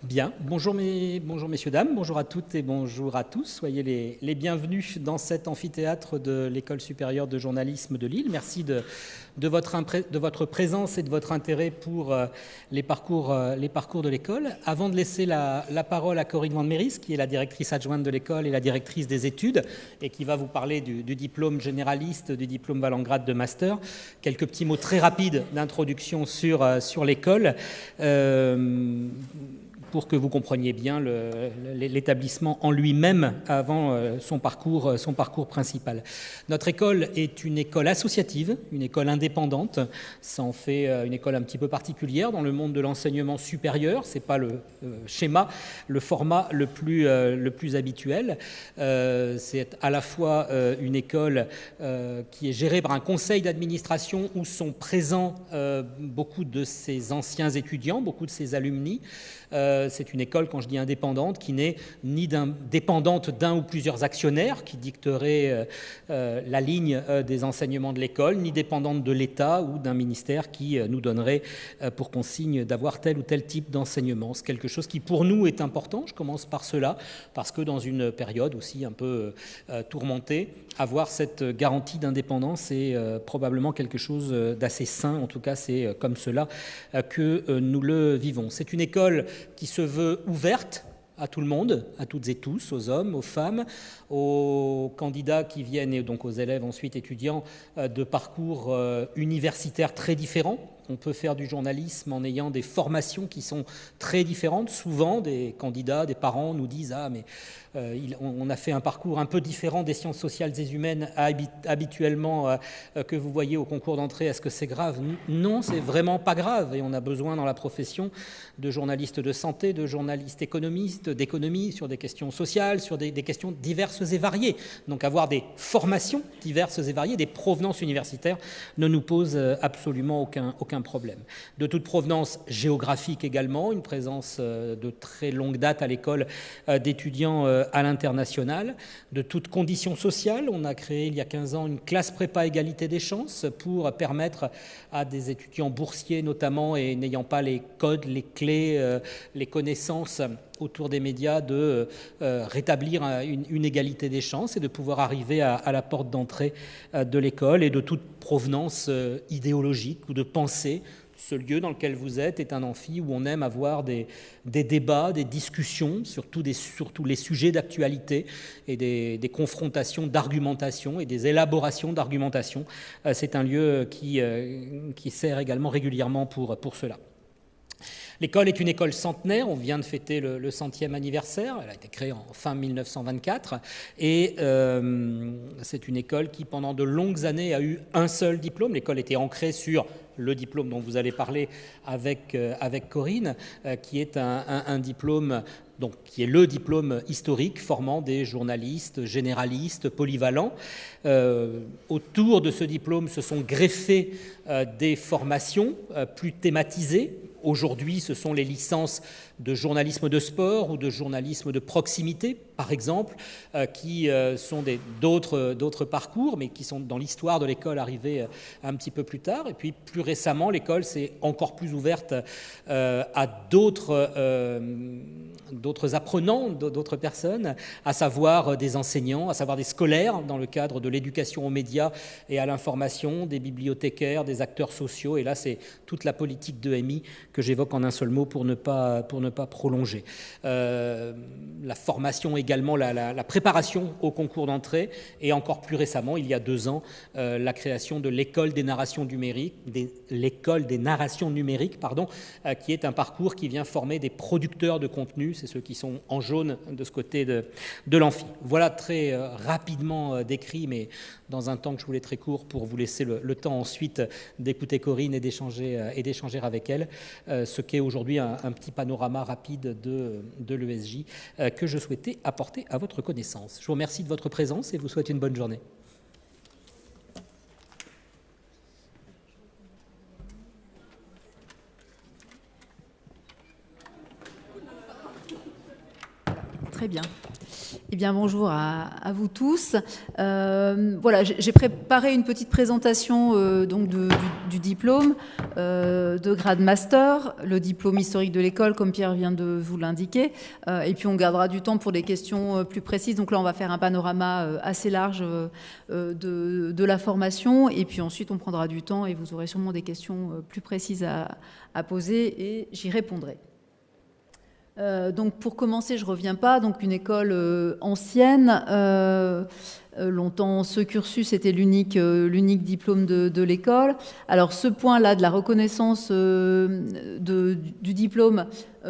Bien, bonjour messieurs, dames, bonjour à toutes et bonjour à tous. Soyez les bienvenus dans cet amphithéâtre de l'École supérieure de journalisme de Lille. Merci de votre présence et de votre intérêt pour les parcours de l'école. Avant de laisser la parole à Corinne Vandemeris, qui est la directrice adjointe de l'école et la directrice des études, et qui va vous parler du diplôme généraliste, du diplôme valant grade de master, quelques petits mots très rapides d'introduction sur l'école. Pour que vous compreniez bien l'établissement en lui-même avant son parcours principal. Notre école est une école associative, une école indépendante. Ça en fait une école un petit peu particulière dans le monde de l'enseignement supérieur. Ce n'est pas le schéma, le format le plus habituel. C'est à la fois une école qui est gérée par un conseil d'administration où sont présents beaucoup de ses anciens étudiants, beaucoup de ses alumni. C'est une école, quand je dis indépendante, qui n'est ni dépendante d'un ou plusieurs actionnaires qui dicteraient la ligne des enseignements de l'école, ni dépendante de l'État ou d'un ministère qui nous donnerait pour consigne d'avoir tel ou tel type d'enseignement. C'est quelque chose qui, pour nous, est important. Je commence par cela, parce que dans une période aussi un peu tourmentée, avoir cette garantie d'indépendance est probablement quelque chose d'assez sain. En tout cas, c'est comme cela que nous le vivons. C'est une école qui se veut ouverte à tout le monde, à toutes et tous, aux hommes, aux femmes, aux candidats qui viennent, et donc aux élèves ensuite étudiants, de parcours universitaires très différents. On peut faire du journalisme en ayant des formations qui sont très différentes. Souvent, des candidats, des parents nous disent « Ah, mais on a fait un parcours un peu différent des sciences sociales et humaines habituellement que vous voyez au concours d'entrée. Est-ce que c'est grave ?» Non, c'est vraiment pas grave. Et on a besoin dans la profession de journalistes de santé, de journalistes économistes, d'économie, sur des questions sociales, sur des questions diverses et variées. Donc avoir des formations diverses et variées, des provenances universitaires, ne nous pose absolument aucun problème. De toute provenance géographique également, une présence de très longue date à l'école d'étudiants à l'international. De toute condition sociale, on a créé il y a 15 ans une classe prépa égalité des chances pour permettre à des étudiants boursiers notamment et n'ayant pas les codes, les clés, les connaissances autour des médias de rétablir une égalité des chances et de pouvoir arriver à la porte d'entrée de l'école. Et de toute provenance idéologique ou de pensée, ce lieu dans lequel vous êtes est un amphi où on aime avoir des débats, des discussions sur tous les sujets d'actualité et des confrontations d'argumentation et des élaborations d'argumentation. C'est un lieu qui sert également régulièrement pour cela. L'école est une école centenaire, on vient de fêter le 100e anniversaire, elle a été créée en fin 1924 et c'est une école qui pendant de longues années a eu un seul diplôme. L'école était ancrée sur le diplôme dont vous allez parler avec Corinne, qui est un diplôme qui est le diplôme historique formant des journalistes, généralistes, polyvalents. Autour de ce diplôme se sont greffées des formations plus thématisées. Aujourd'hui, ce sont les licences de journalisme de sport ou de journalisme de proximité, par exemple, qui sont d'autres parcours, mais qui sont dans l'histoire de l'école arrivés un petit peu plus tard. Et puis, plus récemment, l'école s'est encore plus ouverte à d'autres apprenants, d'autres personnes, à savoir des enseignants, à savoir des scolaires dans le cadre de l'éducation aux médias et à l'information, des bibliothécaires, des acteurs sociaux. Et là, c'est toute la politique d'EMI que j'évoque en un seul mot pour ne pas prolonger. La formation également, la préparation au concours d'entrée et encore plus récemment, il y a 2 ans, la création de l'école des narrations numériques, qui est un parcours qui vient former des producteurs de contenu, c'est ceux qui sont en jaune de ce côté de l'amphi. Voilà très rapidement décrit, mais dans un temps que je voulais très court pour vous laisser le temps ensuite d'écouter Corinne et d'échanger avec elle, ce qu'est aujourd'hui un petit panorama rapide de l'ESJ que je souhaitais apporter à votre connaissance. Je vous remercie de votre présence et vous souhaite une bonne journée. Très bien. Eh bien, bonjour à vous tous. Voilà, j'ai préparé une petite présentation donc du diplôme de grade master, le diplôme historique de l'école, comme Pierre vient de vous l'indiquer. Et puis, on gardera du temps pour des questions plus précises. Donc là, on va faire un panorama assez large de la formation. Et puis ensuite, on prendra du temps et vous aurez sûrement des questions plus précises à poser et j'y répondrai. Donc pour commencer, je ne reviens pas, donc une école ancienne, longtemps ce cursus était l'unique diplôme de l'école. Alors ce point-là de la reconnaissance du diplôme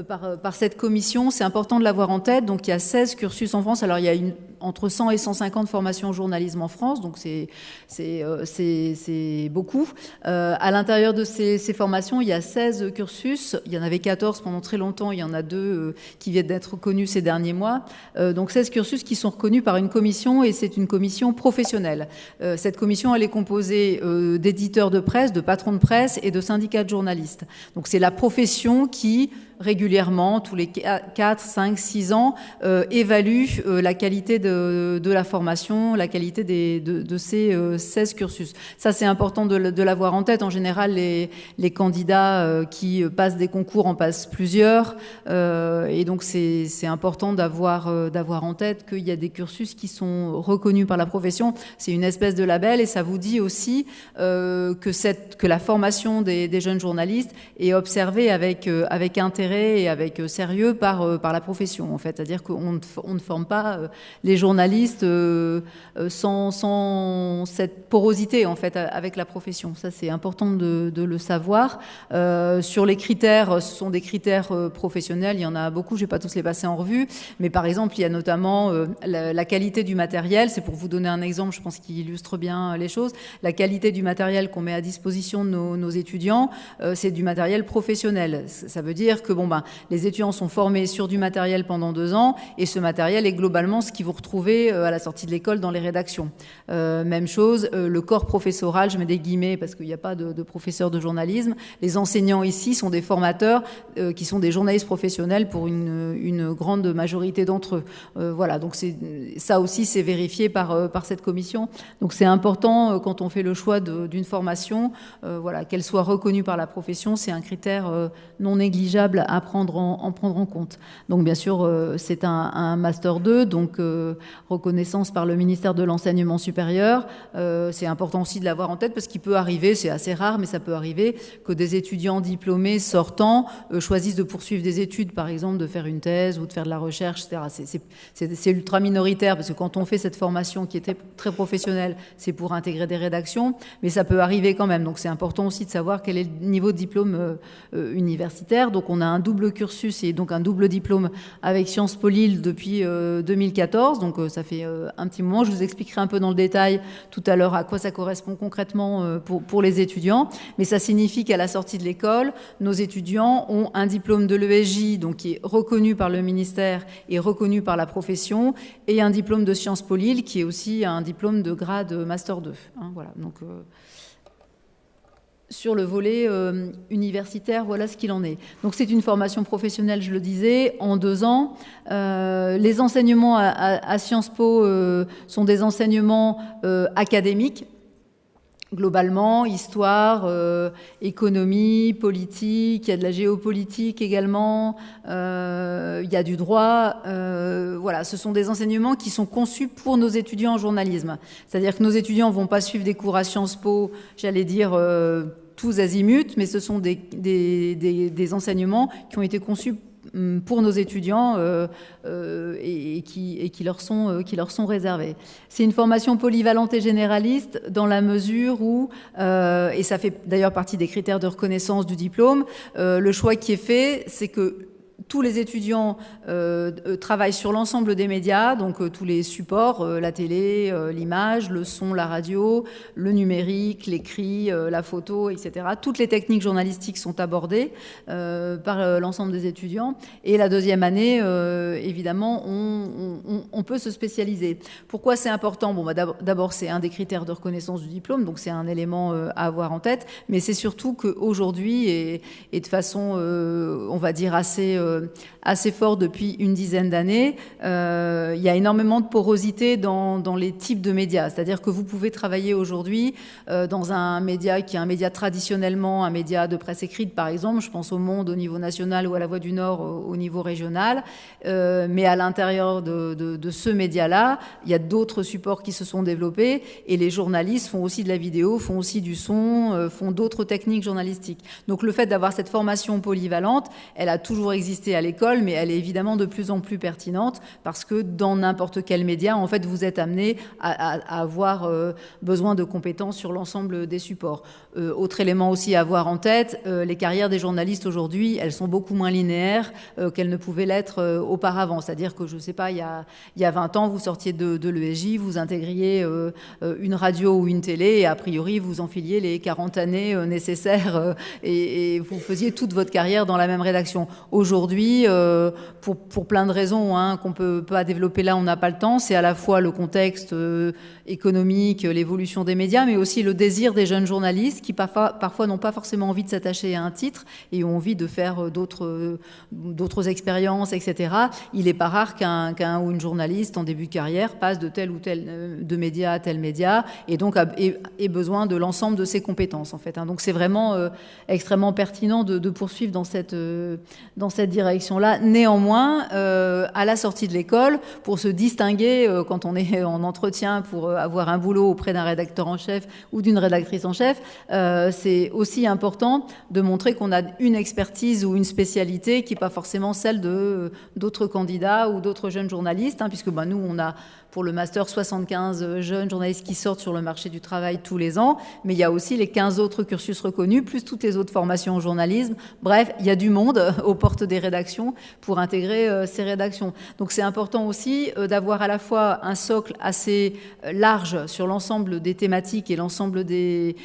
par cette commission, c'est important de l'avoir en tête. Donc il y a 16 cursus en France, alors il y a entre 100 et 150 formations au journalisme en France, donc c'est beaucoup. À l'intérieur de ces formations, il y a 16 cursus, il y en avait 14 pendant très longtemps, il y en a 2 qui viennent d'être reconnus ces derniers mois. Donc 16 cursus qui sont reconnus par une commission et c'est une commission professionnelle. Cette commission, elle est composée d'éditeurs de presse, de patrons de presse et de syndicats de journalistes. Donc c'est la profession qui régulièrement, tous les 4, 5, 6 ans, évalue la qualité de la formation, la qualité de ces 16 cursus. Ça, c'est important de l'avoir en tête. En général, les candidats qui passent des concours en passent plusieurs. Et donc, c'est important d'avoir en tête qu'il y a des cursus qui sont reconnus par la profession. C'est une espèce de label et ça vous dit aussi que la formation des jeunes journalistes est observée avec intérêt et avec sérieux par la profession, en fait. C'est-à-dire qu'on ne forme pas les journalistes sans cette porosité, en fait, avec la profession. Ça, c'est important de le savoir. Sur les critères, ce sont des critères professionnels. Il y en a beaucoup, je ne vais pas tous les passer en revue. Mais par exemple, il y a notamment la qualité du matériel. C'est pour vous donner un exemple, je pense, qui illustre bien les choses. La qualité du matériel qu'on met à disposition de nos étudiants, c'est du matériel professionnel. Ça veut dire que les étudiants sont formés sur du matériel pendant 2 ans et ce matériel est globalement ce qu'ils vont retrouver à la sortie de l'école dans les rédactions. Même chose, le corps professoral, je mets des guillemets parce qu'il n'y a pas de professeurs de journalisme. Les enseignants ici sont des formateurs qui sont des journalistes professionnels pour une grande majorité d'entre eux. Voilà, donc ça aussi c'est vérifié par cette commission. Donc c'est important quand on fait le choix d'une formation, voilà, qu'elle soit reconnue par la profession, c'est un critère non négligeable à prendre en compte. Donc bien sûr, c'est un Master 2, donc reconnaissance par le ministère de l'Enseignement supérieur. C'est important aussi de l'avoir en tête parce qu'il peut arriver, c'est assez rare, mais ça peut arriver que des étudiants diplômés sortants choisissent de poursuivre des études, par exemple de faire une thèse ou de faire de la recherche, etc. C'est ultra minoritaire parce que quand on fait cette formation qui était très professionnelle, c'est pour intégrer des rédactions, mais ça peut arriver quand même. Donc c'est important aussi de savoir quel est le niveau de diplôme universitaire. Donc on a un double cursus et donc un double diplôme avec Sciences Po Lille depuis 2014. Donc ça fait un petit moment. Je vous expliquerai un peu dans le détail tout à l'heure à quoi ça correspond concrètement pour les étudiants. Mais ça signifie qu'à la sortie de l'école, nos étudiants ont un diplôme de l'ESJ, donc qui est reconnu par le ministère et reconnu par la profession, et un diplôme de Sciences Po Lille qui est aussi un diplôme de grade Master 2. Hein, voilà. Donc sur le volet universitaire, voilà ce qu'il en est. Donc c'est une formation professionnelle, je le disais, en 2 ans. Les enseignements à Sciences Po sont des enseignements académiques, globalement, histoire, économie, politique, il y a de la géopolitique également, il y a du droit. Voilà, ce sont des enseignements qui sont conçus pour nos étudiants en journalisme. C'est-à-dire que nos étudiants ne vont pas suivre des cours à Sciences Po, j'allais dire tous azimuts, mais ce sont des enseignements qui ont été conçus pour nos étudiants et qui leur sont réservés. C'est une formation polyvalente et généraliste dans la mesure où, et ça fait d'ailleurs partie des critères de reconnaissance du diplôme, le choix qui est fait, c'est que tous les étudiants travaillent sur l'ensemble des médias, donc tous les supports, la télé, l'image, le son, la radio, le numérique, l'écrit, la photo, etc. Toutes les techniques journalistiques sont abordées par l'ensemble des étudiants. Et la deuxième année, évidemment, on peut se spécialiser. Pourquoi c'est important ? Bon, d'abord, c'est un des critères de reconnaissance du diplôme, donc c'est un élément à avoir en tête, mais c'est surtout qu'aujourd'hui, et de façon, on va dire, assez assez fort depuis une dizaine d'années. Il y a énormément de porosité dans les types de médias. C'est-à-dire que vous pouvez travailler aujourd'hui dans un média qui est un média traditionnellement, un média de presse écrite par exemple, je pense au Monde au niveau national ou à la Voix du Nord au niveau régional, mais à l'intérieur de ce média-là, il y a d'autres supports qui se sont développés et les journalistes font aussi de la vidéo, font aussi du son, font d'autres techniques journalistiques. Donc le fait d'avoir cette formation polyvalente, elle a toujours existé à l'école, mais elle est évidemment de plus en plus pertinente parce que dans n'importe quel média, en fait, vous êtes amené à avoir besoin de compétences sur l'ensemble des supports. Autre élément aussi à avoir en tête, les carrières des journalistes aujourd'hui, elles sont beaucoup moins linéaires qu'elles ne pouvaient l'être auparavant. C'est-à-dire que, je ne sais pas, il y a 20 ans, vous sortiez de l'ESJ, vous intégriez une radio ou une télé et a priori, vous enfiliez les 40 années nécessaires et vous faisiez toute votre carrière dans la même rédaction. Aujourd'hui, pour plein de raisons qu'on ne peut pas développer là, on n'a pas le temps, c'est à la fois le contexte économique, l'évolution des médias, mais aussi le désir des jeunes journalistes qui parfois n'ont pas forcément envie de s'attacher à un titre et ont envie de faire d'autres expériences, etc. Il n'est pas rare qu'un ou une journaliste en début de carrière passe de tel ou tel de média à tel média et donc ait besoin de l'ensemble de ses compétences en fait. Donc c'est vraiment extrêmement pertinent de poursuivre dans cette direction-là. Néanmoins, à la sortie de l'école, pour se distinguer quand on est en entretien pour avoir un boulot auprès d'un rédacteur en chef ou d'une rédactrice en chef, c'est aussi important de montrer qu'on a une expertise ou une spécialité qui n'est pas forcément celle d'autres candidats ou d'autres jeunes journalistes, puisque nous, on a pour le master 75 jeunes journalistes qui sortent sur le marché du travail tous les ans, mais il y a aussi les 15 autres cursus reconnus, plus toutes les autres formations au journalisme. Bref, il y a du monde aux portes des rédactions pour intégrer ces rédactions. Donc c'est important aussi d'avoir à la fois un socle assez large sur l'ensemble des thématiques et l'ensemble des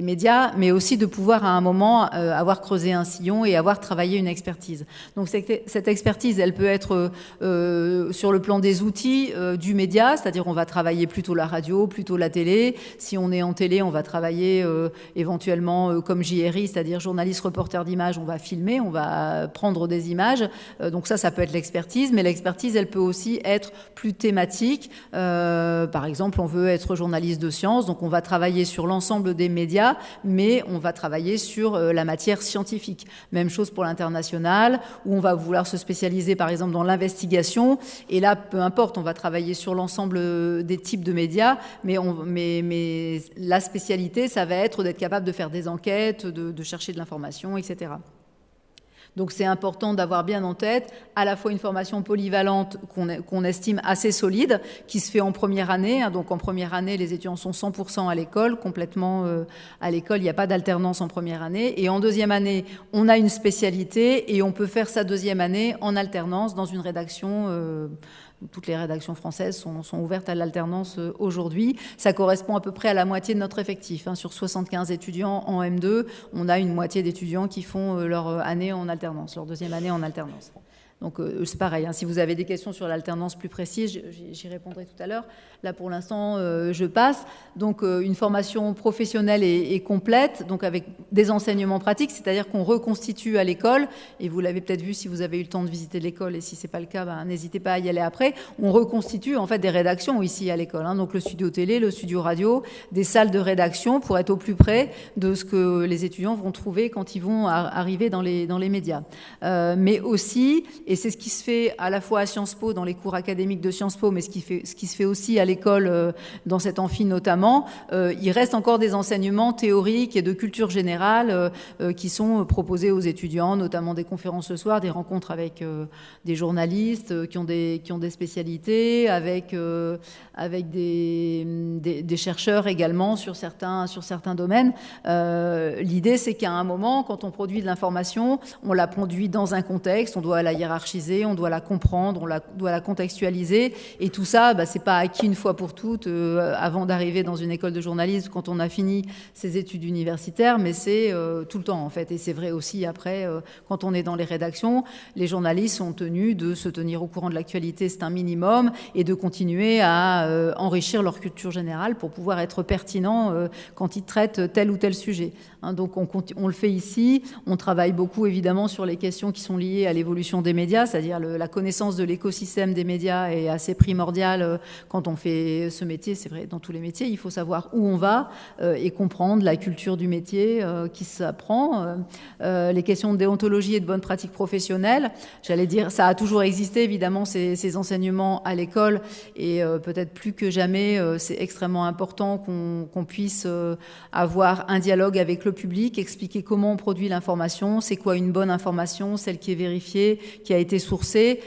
médias, mais aussi de pouvoir à un moment avoir creusé un sillon et avoir travaillé une expertise. Donc cette expertise, elle peut être sur le plan des outils du média, c'est-à-dire on va travailler plutôt la radio, plutôt la télé. Si on est en télé, on va travailler éventuellement comme JRI, c'est-à-dire journaliste reporter d'images, on va filmer, on va prendre des images. Donc ça peut être l'expertise, mais l'expertise, elle peut aussi être plus thématique. Par exemple, on veut être journaliste de sciences, donc on va travailler sur l'ensemble des médias, mais on va travailler sur la matière scientifique. Même chose pour l'international, où on va vouloir se spécialiser, par exemple, dans l'investigation. Et là, peu importe, on va travailler sur l'ensemble des types de médias, mais la spécialité, ça va être d'être capable de faire des enquêtes, de chercher de l'information, etc. Donc c'est important d'avoir bien en tête à la fois une formation polyvalente qu'on estime assez solide, qui se fait en première année. Donc en première année, les étudiants sont 100% à l'école, complètement à l'école. Il n'y a pas d'alternance en première année. Et en deuxième année, on a une spécialité et on peut faire sa deuxième année en alternance dans une rédaction. Toutes les rédactions françaises sont ouvertes à l'alternance aujourd'hui. Ça correspond à peu près à la moitié de notre effectif. Sur 75 étudiants en M2, on a une moitié d'étudiants qui font leur année en alternance, leur deuxième année en alternance. Donc c'est pareil, si vous avez des questions sur l'alternance plus précise, j'y répondrai tout à l'heure. Là pour l'instant, je passe. Donc une formation professionnelle et complète, donc avec des enseignements pratiques, c'est-à-dire qu'on reconstitue à l'école, et vous l'avez peut-être vu si vous avez eu le temps de visiter l'école, et si c'est pas le cas, n'hésitez pas à y aller après. On reconstitue en fait des rédactions ici à l'école, donc le studio télé, le studio radio, des salles de rédaction pour être au plus près de ce que les étudiants vont trouver quand ils vont arriver dans les médias. Mais aussi, et c'est ce qui se fait à la fois à Sciences Po, dans les cours académiques de Sciences Po, mais ce qui se fait aussi à l'école, dans cet amphi notamment, il reste encore des enseignements théoriques et de culture générale qui sont proposés aux étudiants, notamment des conférences ce soir, des rencontres avec des journalistes qui ont des spécialités, avec des chercheurs également sur certains domaines. L'idée, c'est qu'à un moment, quand on produit de l'information, on la produit dans un contexte, on doit la hiérarchiser, on doit la comprendre, on doit la contextualiser. Et tout ça, c'est pas acquis une fois pour toutes avant d'arriver dans une école de journalisme quand on a fini ses études universitaires, mais c'est d'actualité tout le temps, en fait. Et c'est vrai aussi après, quand on est dans les rédactions, les journalistes sont tenus de se tenir au courant de l'actualité, c'est un minimum, et de continuer à enrichir leur culture générale pour pouvoir être pertinent quand ils traitent tel ou tel sujet. Donc on le fait ici. On travaille beaucoup évidemment sur les questions qui sont liées à l'évolution des médias, c'est-à-dire la connaissance de l'écosystème des médias est assez primordiale quand on fait ce métier. C'est vrai, dans tous les métiers, il faut savoir où on va et comprendre la culture du métier qui s'apprend. Les questions de déontologie et de bonnes pratiques professionnelles, j'allais dire, ça a toujours existé évidemment ces enseignements à l'école, et peut-être plus que jamais, c'est extrêmement important qu'on puisse avoir un dialogue avec le public, expliquer comment on produit l'information, c'est quoi une bonne information, celle qui est vérifiée, qui a été sourcée.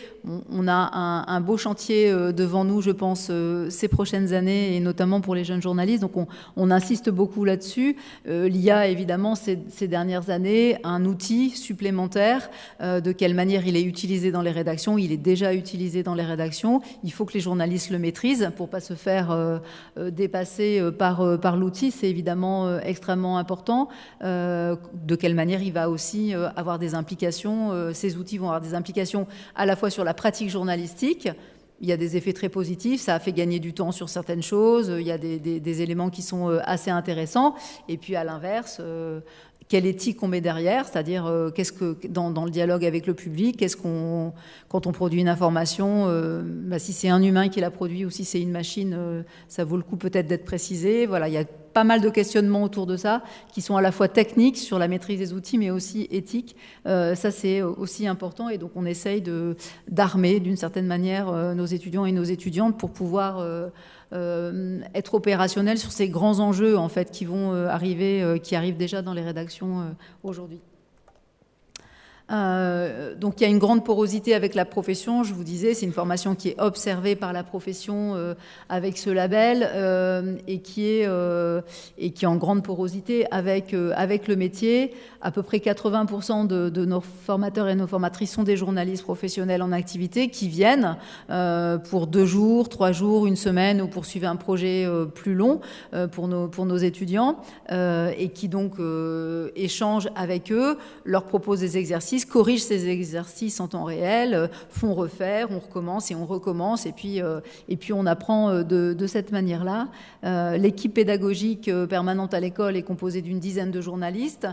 On a un beau chantier devant nous, je pense, ces prochaines années, et notamment pour les jeunes journalistes. Donc on insiste beaucoup là-dessus. L'IA, évidemment, ces dernières années, un outil supplémentaire. De quelle manière il est utilisé dans les rédactions? Il est déjà utilisé dans les rédactions. Il faut que les journalistes le maîtrisent pour ne pas se faire dépasser par l'outil. C'est évidemment extrêmement important. De quelle manière il va aussi avoir des implications. Ces outils vont avoir des implications à la fois sur la pratique journalistique. Il y a des effets très positifs, ça a fait gagner du temps sur certaines choses, il y a des éléments qui sont assez intéressants. Et puis à l'inverse, quelle éthique on met derrière, c'est-à-dire qu'est-ce que dans le dialogue avec le public, quand on produit une information, si c'est un humain qui l'a produit ou si c'est une machine, ça vaut le coup peut-être d'être précisé. Voilà, il y a pas mal de questionnements autour de ça qui sont à la fois techniques sur la maîtrise des outils, mais aussi éthiques. Ça, c'est aussi important, et donc on essaye d'armer d'une certaine manière nos étudiants et nos étudiantes pour pouvoir être opérationnels sur ces grands enjeux en fait qui vont arriver, qui arrivent déjà dans les rédactions aujourd'hui. Donc il y a une grande porosité avec la profession, je vous disais, c'est une formation qui est observée par la profession avec ce label et qui est en grande porosité avec le métier. À peu près 80% de nos formateurs et nos formatrices sont des journalistes professionnels en activité qui viennent pour 2 jours, 3 jours, 1 semaine, ou poursuivre un projet plus long pour nos étudiants et qui donc échangent avec eux, leur proposent des exercices, corrigent ces exercices en temps réel, font refaire, on recommence et on recommence, et puis on apprend de cette manière-là. L'équipe pédagogique permanente à l'école est composée d'une dizaine de journalistes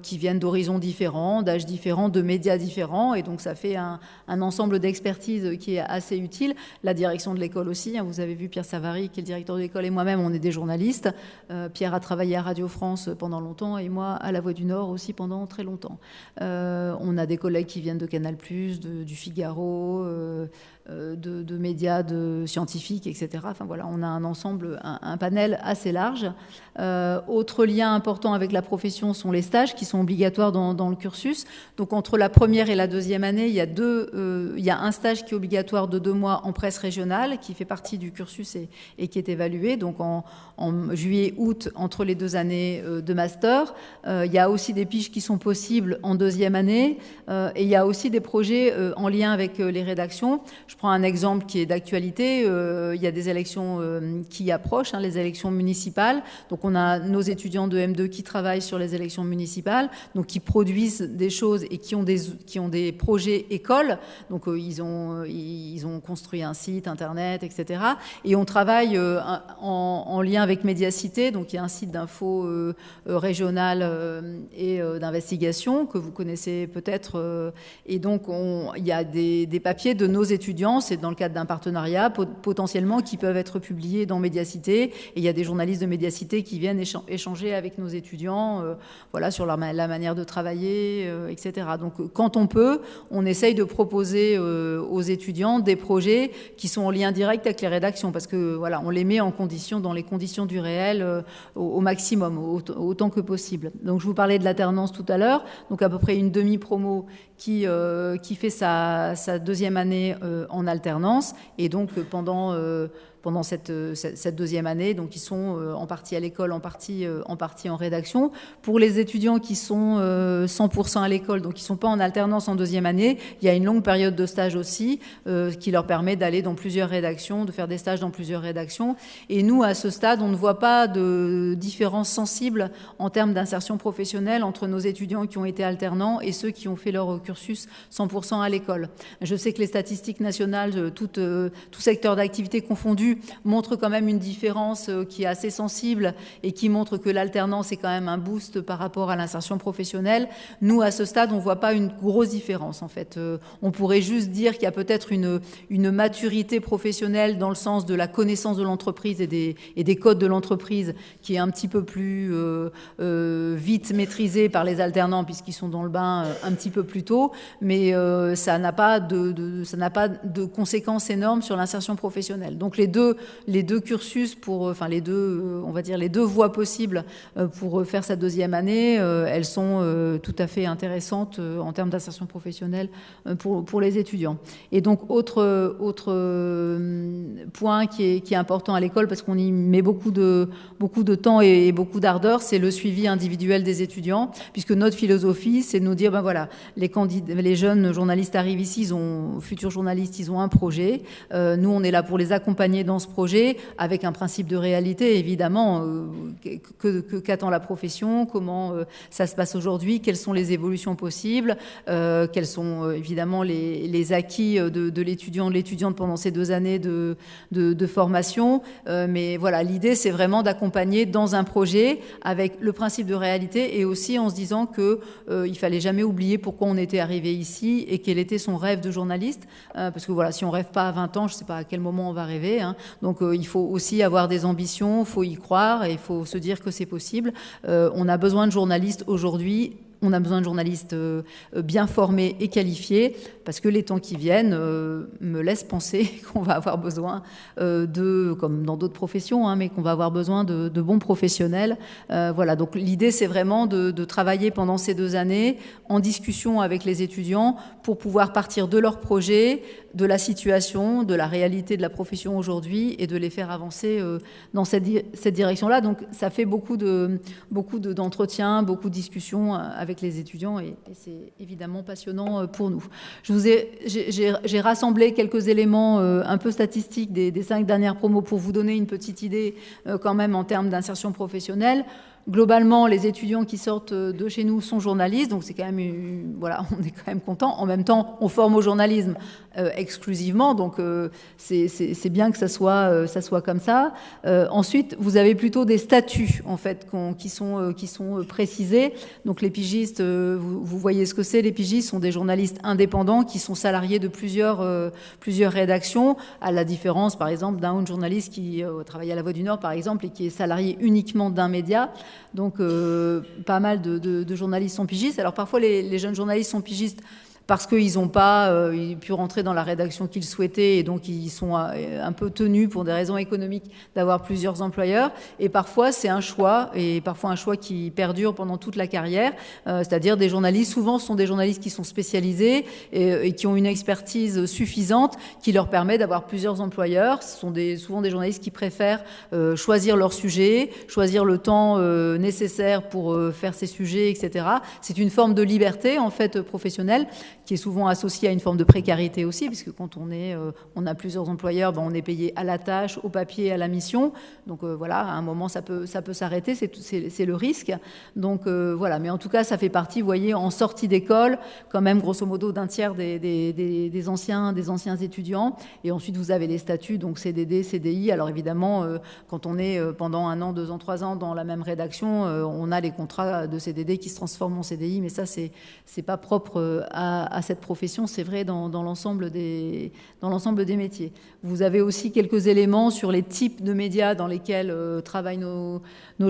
qui viennent d'horizons différents, d'âges différents, de médias différents, et donc ça fait un ensemble d'expertise qui est assez utile. La direction de l'école aussi, vous avez vu Pierre Savary qui est le directeur de l'école, et moi-même on est des journalistes. Pierre a travaillé à Radio France pendant longtemps et moi à La Voix du Nord aussi pendant très longtemps. On a des collègues qui viennent de Canal+, du Figaro, de médias scientifiques, etc. Enfin voilà, on a un ensemble, un panel assez large. Autre lien important avec la profession sont les stages qui sont obligatoires dans le cursus. Donc entre la première et la deuxième année, il y a un stage qui est obligatoire de 2 mois en presse régionale, qui fait partie du cursus et qui est évalué. Donc en juillet-août, entre les 2 années de master. Il y a aussi des piges qui sont possibles en 2e année. Et il y a aussi des projets en lien avec les rédactions. Je prends un exemple qui est d'actualité. Il y a des élections qui approchent, les élections municipales. Donc on a nos étudiants de M2 qui travaillent sur les élections municipales, donc qui produisent des choses et qui ont des projets écoles. Donc ils ont construit un site internet, etc. Et on travaille en lien avec Médiacité, donc il y a un site d'info régional et d'investigation que vous connaissez peut-être. Et donc il y a des papiers de nos étudiants, c'est dans le cadre d'un partenariat potentiellement qui peuvent être publiés dans Médiacité. Et il y a des journalistes de Médiacité qui viennent échanger avec nos étudiants sur la manière de travailler, etc. Donc quand on peut, on essaye de proposer aux étudiants des projets qui sont en lien direct avec les rédactions, parce que voilà, on les met dans les conditions du réel au maximum, autant que possible. Donc je vous parlais de l'alternance tout à l'heure, donc à peu près une demi-promo qui fait sa 2e année en alternance, et donc pendant pendant cette deuxième année. Donc, ils sont en partie à l'école, en partie en rédaction. Pour les étudiants qui sont 100% à l'école, donc qui ne sont pas en alternance en deuxième année, il y a une longue période de stage aussi qui leur permet d'aller dans plusieurs rédactions, de faire des stages dans plusieurs rédactions. Et nous, à ce stade, on ne voit pas de différence sensible en termes d'insertion professionnelle entre nos étudiants qui ont été alternants et ceux qui ont fait leur cursus 100% à l'école. Je sais que les statistiques nationales, tout secteur d'activité confondu, montrent quand même une différence qui est assez sensible et qui montre que l'alternance est quand même un boost par rapport à l'insertion professionnelle. Nous, à ce stade, on ne voit pas une grosse différence, en fait. On pourrait juste dire qu'il y a peut-être une maturité professionnelle dans le sens de la connaissance de l'entreprise et des codes de l'entreprise qui est un petit peu plus vite maîtrisée par les alternants puisqu'ils sont dans le bain un petit peu plus tôt, mais ça n'a pas de conséquences énormes sur l'insertion professionnelle. Donc les deux cursus on va dire les deux voies possibles pour faire sa deuxième année, elles sont tout à fait intéressantes en termes d'insertion professionnelle pour les étudiants. Et donc autre point qui est important à l'école parce qu'on y met beaucoup de temps et beaucoup d'ardeur, c'est le suivi individuel des étudiants, puisque notre philosophie, c'est de nous dire, ben voilà, les jeunes journalistes arrivent ici, futurs journalistes, ils ont un projet. Nous, on est là pour les accompagner dans ce projet, avec un principe de réalité, évidemment. Qu'attend la profession? Comment ça se passe aujourd'hui? Quelles sont les évolutions possibles? Quels sont, évidemment, les acquis de l'étudiant, de l'étudiante pendant ces 2 années de formation? Mais voilà, l'idée, c'est vraiment d'accompagner dans un projet avec le principe de réalité et aussi en se disant qu'il fallait jamais oublier pourquoi on était arrivé ici et quel était son rêve de journaliste. Parce que voilà, si on rêve pas à 20 ans, je sais pas à quel moment on va rêver. Hein. Donc il faut aussi avoir des ambitions, il faut y croire et il faut se dire que c'est possible. On a besoin de journalistes aujourd'hui. On a besoin de journalistes bien formés et qualifiés parce que les temps qui viennent me laissent penser qu'on va avoir besoin comme dans d'autres professions, hein, mais qu'on va avoir besoin de bons professionnels. Voilà, donc l'idée, c'est vraiment de travailler pendant ces 2 années en discussion avec les étudiants pour pouvoir partir de leur projet, de la situation, de la réalité de la profession aujourd'hui et de les faire avancer dans cette direction-là. Donc ça fait beaucoup d'entretiens, beaucoup de discussions avec les étudiants et c'est évidemment passionnant pour nous. J'ai rassemblé quelques éléments un peu statistiques des 5 dernières promos pour vous donner une petite idée quand même en termes d'insertion professionnelle. Globalement, les étudiants qui sortent de chez nous sont journalistes, donc c'est quand même, voilà, on est quand même content. En même temps, on forme au journalisme exclusivement, donc c'est bien que ça soit comme ça. Ensuite, vous avez plutôt des statuts en fait qui sont précisés. Donc les pigistes, vous voyez ce que c'est. Les pigistes sont des journalistes indépendants qui sont salariés de plusieurs rédactions, à la différence, par exemple, d'un journaliste qui travaille à La Voix du Nord, par exemple, et qui est salarié uniquement d'un média. Donc, pas mal de journalistes sont pigistes. Alors, parfois, les jeunes journalistes sont pigistes parce qu'ils n'ont pas pu rentrer dans la rédaction qu'ils souhaitaient et donc ils sont un peu tenus pour des raisons économiques d'avoir plusieurs employeurs. Et parfois, c'est un choix, et parfois un choix qui perdure pendant toute la carrière, c'est-à-dire des journalistes, souvent ce sont des journalistes qui sont spécialisés et qui ont une expertise suffisante qui leur permet d'avoir plusieurs employeurs. Ce sont souvent des journalistes qui préfèrent choisir leur sujet, choisir le temps nécessaire pour faire ces sujets, etc. C'est une forme de liberté, en fait, professionnelle, qui est souvent associée à une forme de précarité aussi, puisque quand on a plusieurs employeurs, on est payé à la tâche, au papier, à la mission. Donc voilà, à un moment, ça peut s'arrêter, c'est le risque. Donc voilà, mais en tout cas, ça fait partie, vous voyez, en sortie d'école, quand même, grosso modo, d'un tiers des anciens étudiants. Et ensuite, vous avez les statuts, donc CDD, CDI. Alors évidemment, quand on est pendant 1 an, 2 ans, 3 ans dans la même rédaction, on a les contrats de CDD qui se transforment en CDI, mais ça, c'est pas propre à cette profession, c'est vrai dans l'ensemble des métiers. Vous avez aussi quelques éléments sur les types de médias dans lesquels travaillent nos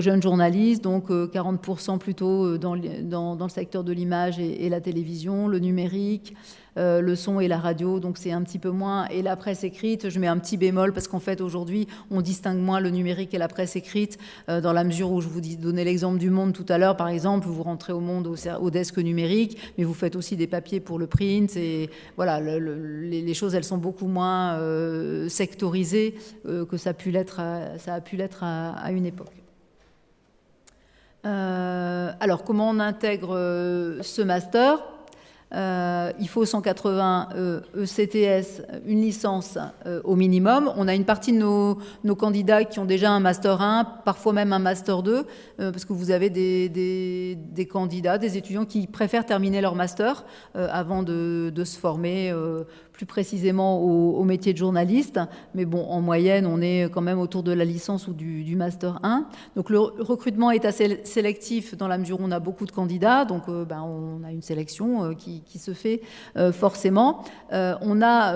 jeunes journalistes, donc 40% plutôt dans le secteur de l'image et la télévision, le numérique, le son et la radio, donc c'est un petit peu moins, et la presse écrite, je mets un petit bémol parce qu'en fait aujourd'hui on distingue moins le numérique et la presse écrite, dans la mesure où je vous donnais l'exemple du Monde tout à l'heure, par exemple, vous rentrez au Monde au desk numérique, mais vous faites aussi des papiers pour le print, et voilà, les choses elles sont beaucoup moins sectorisées que ça a pu l'être à une époque. Alors, comment on intègre ce master ? Il faut 180 ECTS, une licence au minimum. On a une partie de nos candidats qui ont déjà un Master 1, parfois même un Master 2, parce que vous avez des candidats, des étudiants qui préfèrent terminer leur Master avant de se former plus précisément au métier de journaliste. Mais bon, en moyenne, on est quand même autour de la licence ou du Master 1. Donc le recrutement est assez sélectif dans la mesure où on a beaucoup de candidats. Donc on a une sélection qui se fait forcément. On a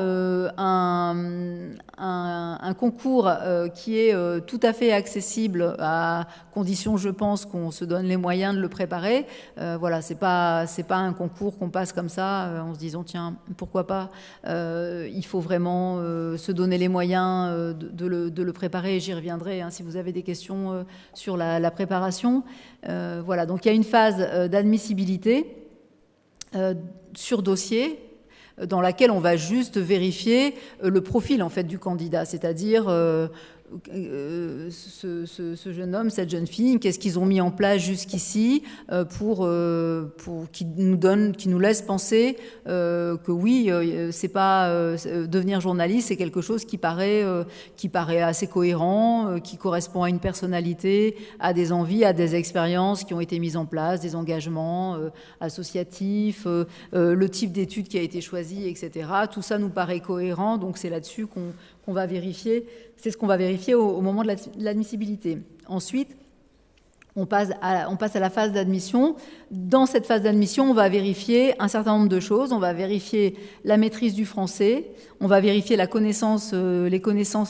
un concours qui est tout à fait accessible à condition, je pense, qu'on se donne les moyens de le préparer. Voilà, c'est pas un concours qu'on passe comme ça en se disant tiens, pourquoi pas. Il faut vraiment se donner les moyens de le préparer. J'y reviendrai si vous avez des questions sur la préparation. Voilà, donc il y a une phase d'admissibilité sur dossier dans laquelle on va juste vérifier le profil en fait du candidat, c'est-à-dire ce jeune homme, cette jeune fille, qu'est-ce qu'ils ont mis en place jusqu'ici pour qui nous laisse penser que oui, c'est pas devenir journaliste, c'est quelque chose qui paraît assez cohérent, qui correspond à une personnalité, à des envies, à des expériences qui ont été mises en place, des engagements associatifs, le type d'études qui a été choisi, etc. Tout ça nous paraît cohérent, donc c'est là-dessus qu'on va vérifier. C'est ce qu'on va vérifier au moment de l'admissibilité. Ensuite, on passe à la phase d'admission. Dans cette phase d'admission, on va vérifier un certain nombre de choses. On va vérifier la maîtrise du français, on va vérifier les connaissances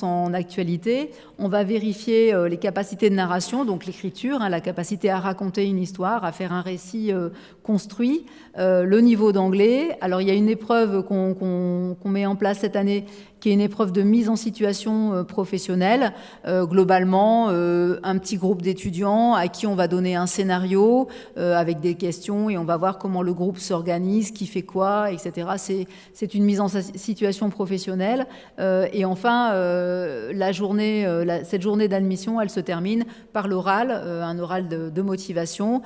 en actualité, on va vérifier les capacités de narration, donc l'écriture, la capacité à raconter une histoire, à faire un récit construit, le niveau d'anglais. Alors, il y a une épreuve qu'on met en place cette année qui est une épreuve de mise en situation professionnelle. Globalement, un petit groupe d'étudiants à qui on va donner un scénario avec des questions et on va voir comment le groupe s'organise, qui fait quoi, etc. C'est une mise en situation professionnelle. Et enfin, cette journée d'admission, elle se termine par l'oral, un oral de motivation,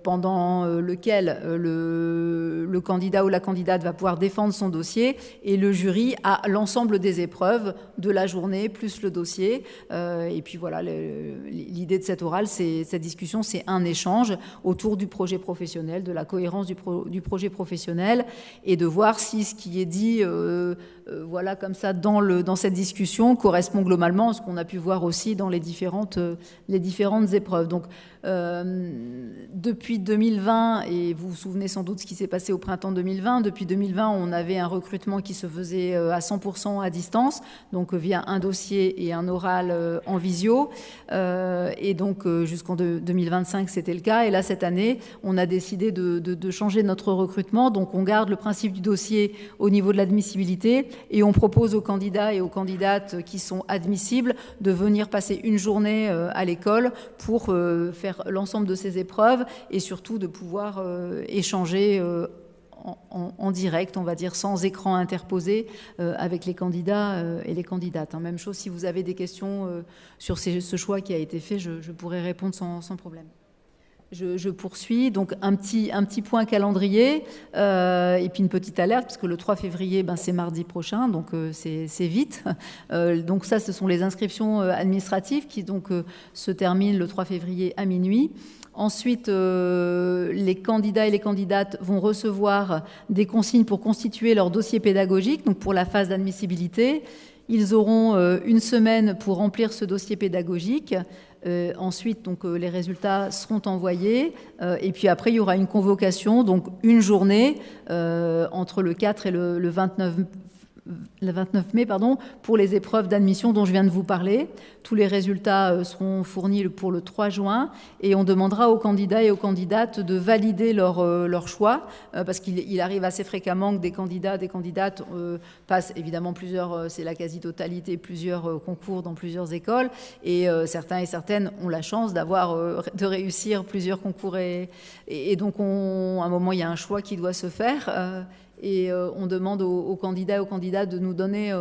pendant lequel le candidat ou la candidate va pouvoir défendre son dossier et le jury a l'ensemble des épreuves de la journée plus le dossier. Et puis voilà, l'idée de cet oral, cette discussion, c'est un échange autour du projet professionnel, de la cohérence du projet professionnel et de voir si ce qui est dit voilà, comme ça, dans cette discussion correspond globalement à ce qu'on a pu voir aussi dans les différentes épreuves. Donc, depuis 2020, et vous vous souvenez sans doute ce qui s'est passé au printemps 2020, depuis 2020, on avait un recrutement qui se faisait à 100% à distance, donc via un dossier et un oral en visio, et donc jusqu'en 2025, c'était le cas. Et là, cette année, on a décidé de changer notre recrutement, donc on garde le principe du dossier au niveau de l'admissibilité, et on propose aux candidats et aux candidates qui sont admissibles de venir passer une journée à l'école pour faire l'ensemble de ces épreuves et surtout de pouvoir échanger en direct, on va dire, sans écran interposé avec les candidats et les candidates. Même chose, si vous avez des questions sur ce choix qui a été fait, je pourrais répondre sans problème. Je poursuis. Donc, un petit point calendrier et puis une petite alerte, parce que le 3 février, c'est mardi prochain, donc c'est vite. Donc ça, ce sont les inscriptions administratives qui donc se terminent le 3 février à minuit. Ensuite, les candidats et les candidates vont recevoir des consignes pour constituer leur dossier pédagogique, donc pour la phase d'admissibilité. Ils auront une semaine pour remplir ce dossier pédagogique. Ensuite, donc, les résultats seront envoyés. Et puis après, il y aura une convocation, donc une journée entre le 4 et le 29 mai, pour les épreuves d'admission dont je viens de vous parler. Tous les résultats seront fournis pour le 3 juin et on demandera aux candidats et aux candidates de valider leur choix parce qu'il arrive assez fréquemment que des candidats, des candidates passent évidemment plusieurs, c'est la quasi-totalité, plusieurs concours dans plusieurs écoles et certains et certaines ont la chance de réussir plusieurs concours et donc à un moment il y a un choix qui doit se faire et on demande aux candidats et aux candidates de nous donner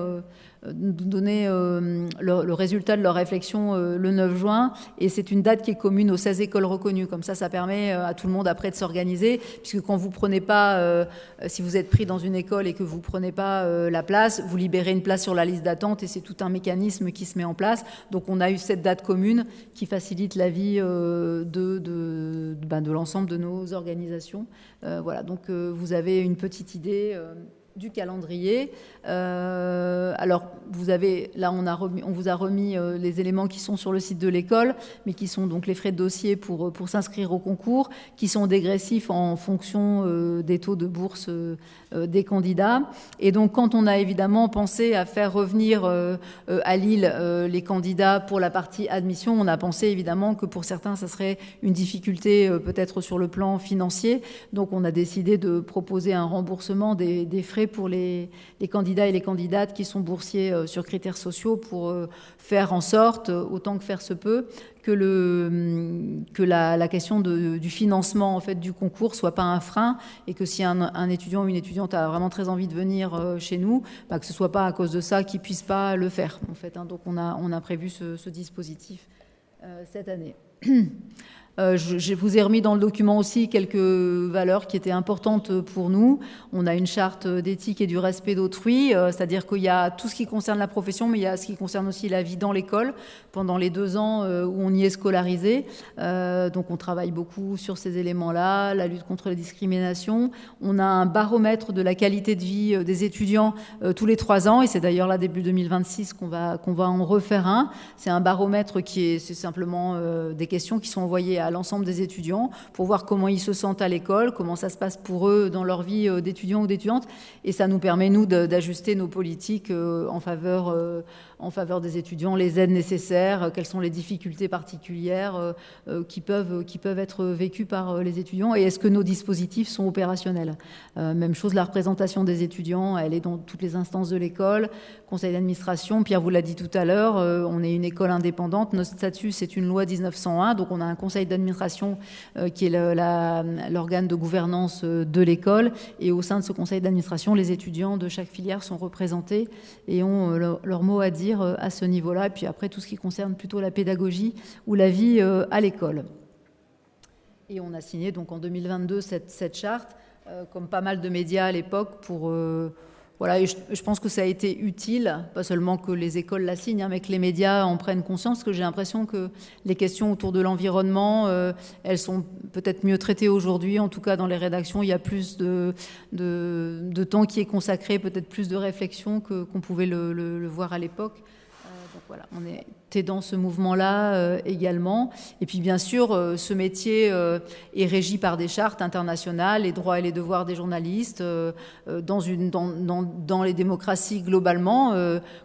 le résultat de leur réflexion le 9 juin. Et c'est une date qui est commune aux 16 écoles reconnues. Comme ça permet à tout le monde après de s'organiser. Puisque quand vous prenez pas, si vous êtes pris dans une école et que vous prenez pas la place, vous libérez une place sur la liste d'attente et c'est tout un mécanisme qui se met en place. Donc on a eu cette date commune qui facilite la vie de l'ensemble de nos organisations. Voilà, donc vous avez une petite idée du calendrier. Alors, vous avez, là, on vous a remis les éléments qui sont sur le site de l'école, mais qui sont donc les frais de dossier pour s'inscrire au concours, qui sont dégressifs en fonction des taux de bourse des candidats. Et donc, quand on a évidemment pensé à faire revenir à Lille les candidats pour la partie admission, on a pensé évidemment que pour certains, ça serait une difficulté peut-être sur le plan financier. Donc, on a décidé de proposer un remboursement des frais pour les candidats et les candidates qui sont boursiers sur critères sociaux pour faire en sorte, autant que faire se peut, que la question du financement en fait, du concours soit pas un frein et que si un étudiant ou une étudiante a vraiment très envie de venir chez nous, que ce soit pas à cause de ça qu'il puisse pas le faire. En fait, hein. Donc on a prévu ce dispositif cette année. Je vous ai remis dans le document aussi quelques valeurs qui étaient importantes pour nous. On a une charte d'éthique et du respect d'autrui, c'est-à-dire qu'il y a tout ce qui concerne la profession, mais il y a ce qui concerne aussi la vie dans l'école pendant les 2 ans où on y est scolarisé. Donc on travaille beaucoup sur ces éléments-là, la lutte contre la discrimination. On a un baromètre de la qualité de vie des étudiants tous les 3 ans, et c'est d'ailleurs là début 2026 qu'on va en refaire un. C'est un baromètre c'est simplement des questions qui sont envoyées à l'ensemble des étudiants pour voir comment ils se sentent à l'école, comment ça se passe pour eux dans leur vie d'étudiants ou d'étudiantes. Et ça nous permet, nous, d'ajuster nos politiques en faveur des étudiants, les aides nécessaires, quelles sont les difficultés particulières qui peuvent être vécues par les étudiants et est-ce que nos dispositifs sont opérationnels. Même chose, la représentation des étudiants, elle est dans toutes les instances de l'école, conseil d'administration. Pierre vous l'a dit tout à l'heure, on est une école indépendante, notre statut c'est une loi 1901, donc on a un conseil d'administration qui est l'organe de gouvernance de l'école et au sein de ce conseil d'administration, les étudiants de chaque filière sont représentés et ont leur mot à dire à ce niveau-là, et puis après tout ce qui concerne plutôt la pédagogie ou la vie à l'école. Et on a signé donc en 2022 cette charte, comme pas mal de médias à l'époque, pour... Voilà, et je pense que ça a été utile, pas seulement que les écoles la signent, mais que les médias en prennent conscience, parce que j'ai l'impression que les questions autour de l'environnement, elles sont peut-être mieux traitées aujourd'hui, en tout cas dans les rédactions, il y a plus de temps qui est consacré, peut-être plus de réflexion qu'on pouvait le voir à l'époque. Donc voilà, on était dans ce mouvement-là également. Et puis bien sûr, ce métier est régi par des chartes internationales, les droits et les devoirs des journalistes, dans les démocraties globalement,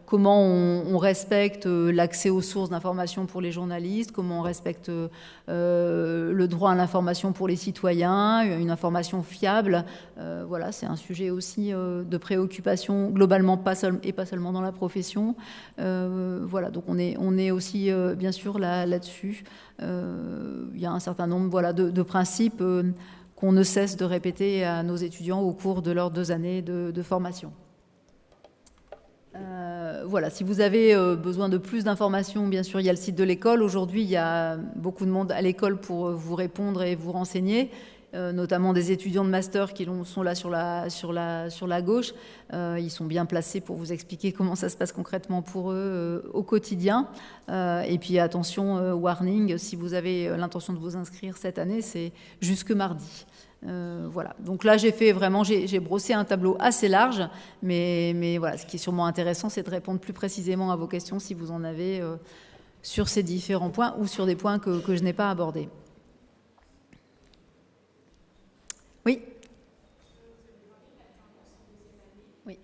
comment on respecte l'accès aux sources d'information pour les journalistes, comment on respecte le droit à l'information pour les citoyens, une information fiable. Voilà, c'est un sujet aussi de préoccupation globalement, pas seulement dans la profession. Voilà, donc on est aussi bien sûr là-dessus. Il y a un certain nombre de principes qu'on ne cesse de répéter à nos étudiants au cours de leurs 2 années de formation. Voilà, si vous avez besoin de plus d'informations, bien sûr, il y a le site de l'école. Aujourd'hui, il y a beaucoup de monde à l'école pour vous répondre et vous renseigner. Notamment des étudiants de master qui sont là sur la gauche. Ils sont bien placés pour vous expliquer comment ça se passe concrètement pour eux au quotidien. Et puis attention, warning, si vous avez l'intention de vous inscrire cette année, c'est jusque mardi. Voilà. Donc là, j'ai brossé un tableau assez large, mais voilà, ce qui est sûrement intéressant, c'est de répondre plus précisément à vos questions si vous en avez sur ces différents points ou sur des points que je n'ai pas abordés. Oui. Oui.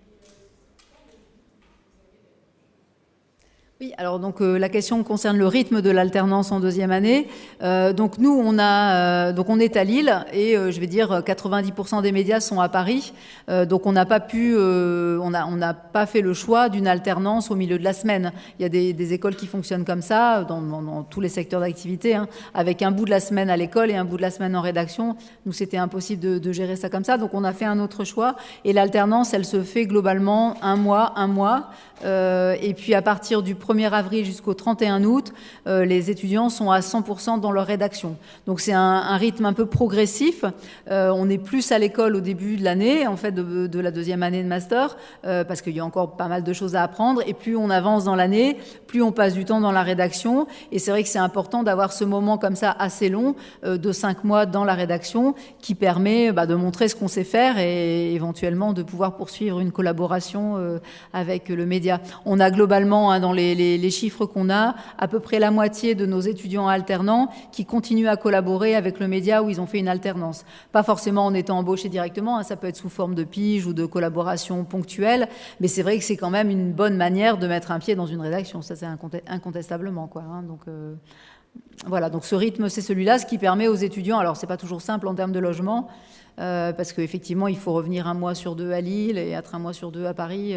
Oui, alors donc la question concerne le rythme de l'alternance en deuxième année. Donc nous, on est à Lille et je vais dire 90% des médias sont à Paris. Donc on n'a pas pu, on n'a pas fait le choix d'une alternance au milieu de la semaine. Il y a des écoles qui fonctionnent comme ça dans tous les secteurs d'activité, hein, avec un bout de la semaine à l'école et un bout de la semaine en rédaction. Nous, c'était impossible de gérer ça comme ça. Donc on a fait un autre choix et l'alternance, elle se fait globalement un mois. Et puis à partir du 1er avril jusqu'au 31 août, les étudiants sont à 100% dans leur rédaction. Donc c'est un rythme un peu progressif. On est plus à l'école au début de l'année, en fait, de la deuxième année de master, parce qu'il y a encore pas mal de choses à apprendre. Et plus on avance dans l'année, plus on passe du temps dans la rédaction. Et c'est vrai que c'est important d'avoir ce moment comme ça assez long, de 5 mois dans la rédaction, qui permet de montrer ce qu'on sait faire et éventuellement de pouvoir poursuivre une collaboration avec le média. On a globalement, hein, dans les chiffres qu'on a, à peu près la moitié de nos étudiants alternants qui continuent à collaborer avec le média où ils ont fait une alternance. Pas forcément en étant embauchés directement, hein, ça peut être sous forme de pige ou de collaboration ponctuelle, mais c'est vrai que c'est quand même une bonne manière de mettre un pied dans une rédaction, ça c'est incontestablement, quoi, hein, donc... Voilà, donc ce rythme, c'est celui-là, ce qui permet aux étudiants, alors c'est pas toujours simple en termes de logement, parce qu'effectivement, il faut revenir 1 mois sur 2 à Lille et être 1 mois sur 2 à Paris.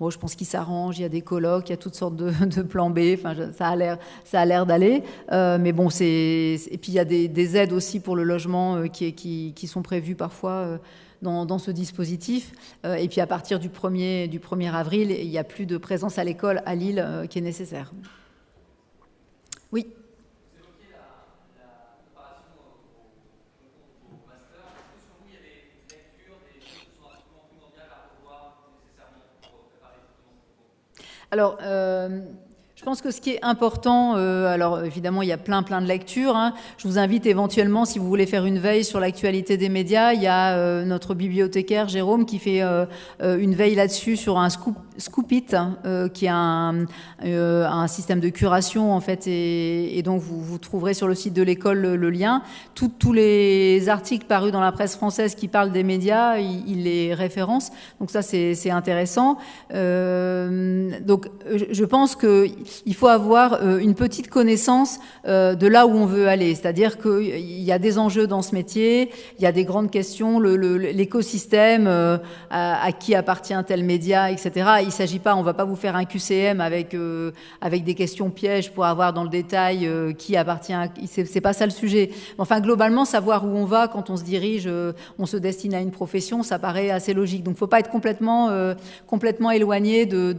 Bon, je pense qu'ils s'arrangent, il y a des colocs, il y a toutes sortes de plans B, enfin, ça a l'air d'aller. Mais bon, et puis il y a des aides aussi pour le logement qui sont prévues parfois dans ce dispositif. Et puis à partir du 1er avril, il n'y a plus de présence à l'école à Lille qui est nécessaire. Oui. Alors, je pense que ce qui est important, alors évidemment, il y a plein de lectures. Hein. Je vous invite éventuellement, si vous voulez faire une veille sur l'actualité des médias, il y a notre bibliothécaire Jérôme qui fait une veille là-dessus sur un Scoopit, qui est un système de curation en fait, et donc vous trouverez sur le site de l'école le lien. Tous les articles parus dans la presse française qui parlent des médias, il les référence. Donc ça, c'est intéressant. Donc je pense que il faut avoir une petite connaissance de là où on veut aller. C'est-à-dire qu'il y a des enjeux dans ce métier, il y a des grandes questions, l'écosystème, à qui appartient tel média, etc. Il ne s'agit pas, on ne va pas vous faire un QCM avec des questions pièges pour avoir dans le détail qui appartient à qui. C'est pas ça le sujet. Enfin, globalement, savoir où on va quand on se dirige, on se destine à une profession, ça paraît assez logique. Donc, il ne faut pas être complètement éloigné de